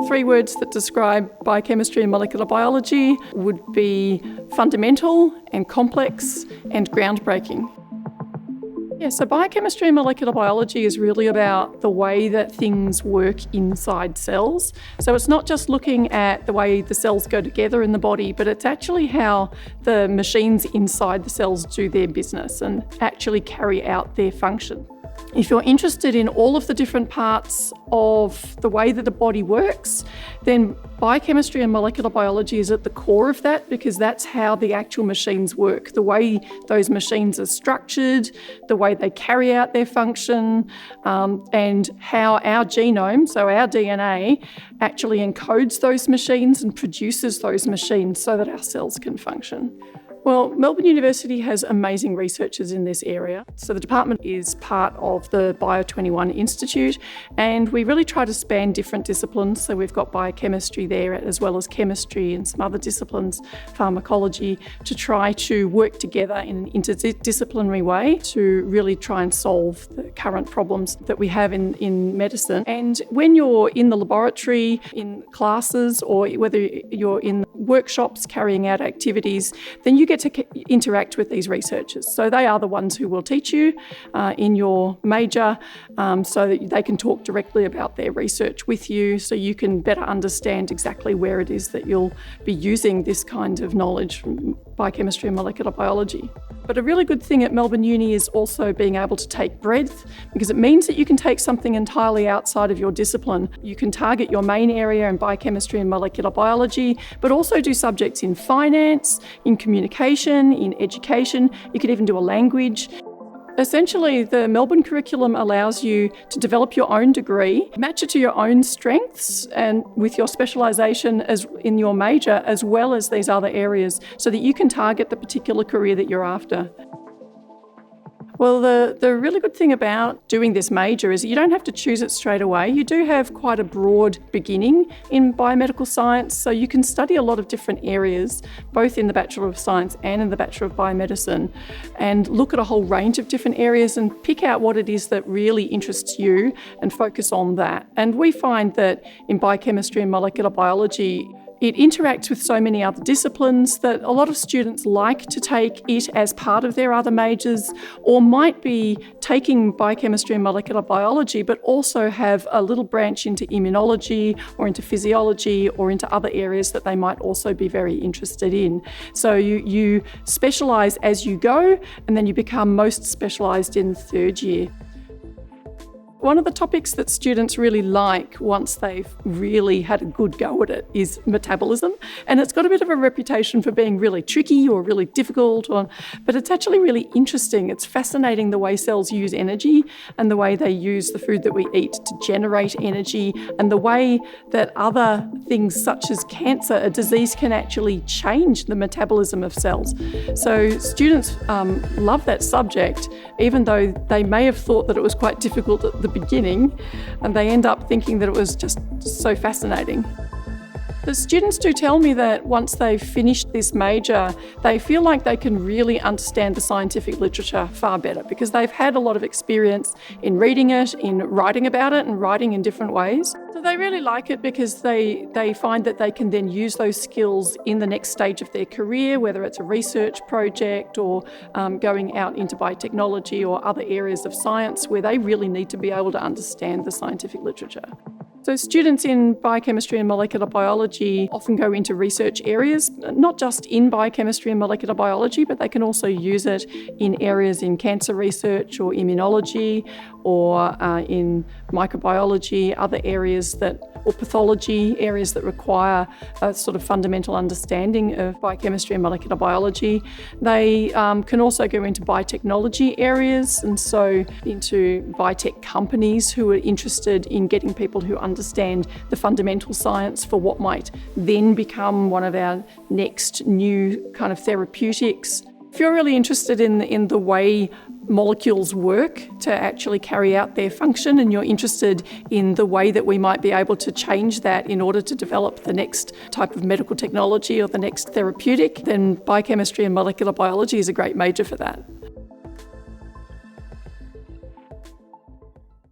Three words that describe biochemistry and molecular biology would be fundamental and complex and groundbreaking. Yeah, so biochemistry and molecular biology is really about the way that things work inside cells. So it's not just looking at the way the cells go together in the body, but it's actually how the machines inside the cells do their business and actually carry out their function. If you're interested in all of the different parts of the way that the body works, then biochemistry and molecular biology is at the core of that, because that's how the actual machines work. The way those machines are structured, the way they carry out their function, and how our genome, so our DNA, actually encodes those machines and produces those machines so that our cells can function. Well, Melbourne University has amazing researchers in this area. So the department is part of the Bio21 Institute, and we really try to span different disciplines. So we've got biochemistry there, as well as chemistry and some other disciplines, pharmacology, to try to work together in an interdisciplinary way to really try and solve the current problems that we have in medicine. And when you're in the laboratory, in classes, or whether you're in workshops carrying out activities, then you get to interact with these researchers. So they are the ones who will teach you in your major, so that they can talk directly about their research with you, so you can better understand exactly where it is that you'll be using this kind of knowledge from biochemistry and molecular biology. But a really good thing at Melbourne Uni is also being able to take breadth, because it means that you can take something entirely outside of your discipline. You can target your main area in biochemistry and molecular biology, but also do subjects in finance, in communication, in education. You could even do a language. Essentially, the Melbourne curriculum allows you to develop your own degree, match it to your own strengths and with your specialisation as in your major, as well as these other areas, so that you can target the particular career that you're after. Well, the really good thing about doing this major is you don't have to choose it straight away. You do have quite a broad beginning in biomedical science, so you can study a lot of different areas, both in the Bachelor of Science and in the Bachelor of Biomedicine, and look at a whole range of different areas and pick out what it is that really interests you and focus on that. And we find that in biochemistry and molecular biology, it interacts with so many other disciplines that a lot of students like to take it as part of their other majors, or might be taking biochemistry and molecular biology but also have a little branch into immunology or into physiology or into other areas that they might also be very interested in. So you specialise as you go, and then you become most specialised in the third year. One of the topics that students really like once they've really had a good go at it is metabolism, and it's got a bit of a reputation for being really tricky or really difficult, but it's actually really interesting. It's fascinating the way cells use energy and the way they use the food that we eat to generate energy, and the way that other things such as cancer, a disease, can actually change the metabolism of cells. So students love that subject, even though they may have thought that it was quite difficult at the beginning, and they end up thinking that it was just so fascinating. The students do tell me that once they've finished this major, they feel like they can really understand the scientific literature far better, because they've had a lot of experience in reading it, in writing about it, and writing in different ways. So they really like it because they find that they can then use those skills in the next stage of their career, whether it's a research project or going out into biotechnology or other areas of science where they really need to be able to understand the scientific literature. So students in biochemistry and molecular biology often go into research areas, not just in biochemistry and molecular biology, but they can also use it in areas in cancer research or immunology or in microbiology, other areas or pathology, areas that require a sort of fundamental understanding of biochemistry and molecular biology. They can also go into biotechnology areas, and so into biotech companies who are interested in getting people who understand the fundamental science for what might then become one of our next new kind of therapeutics. If you're really interested in the way molecules work to actually carry out their function, and you're interested in the way that we might be able to change that in order to develop the next type of medical technology or the next therapeutic, then biochemistry and molecular biology is a great major for that.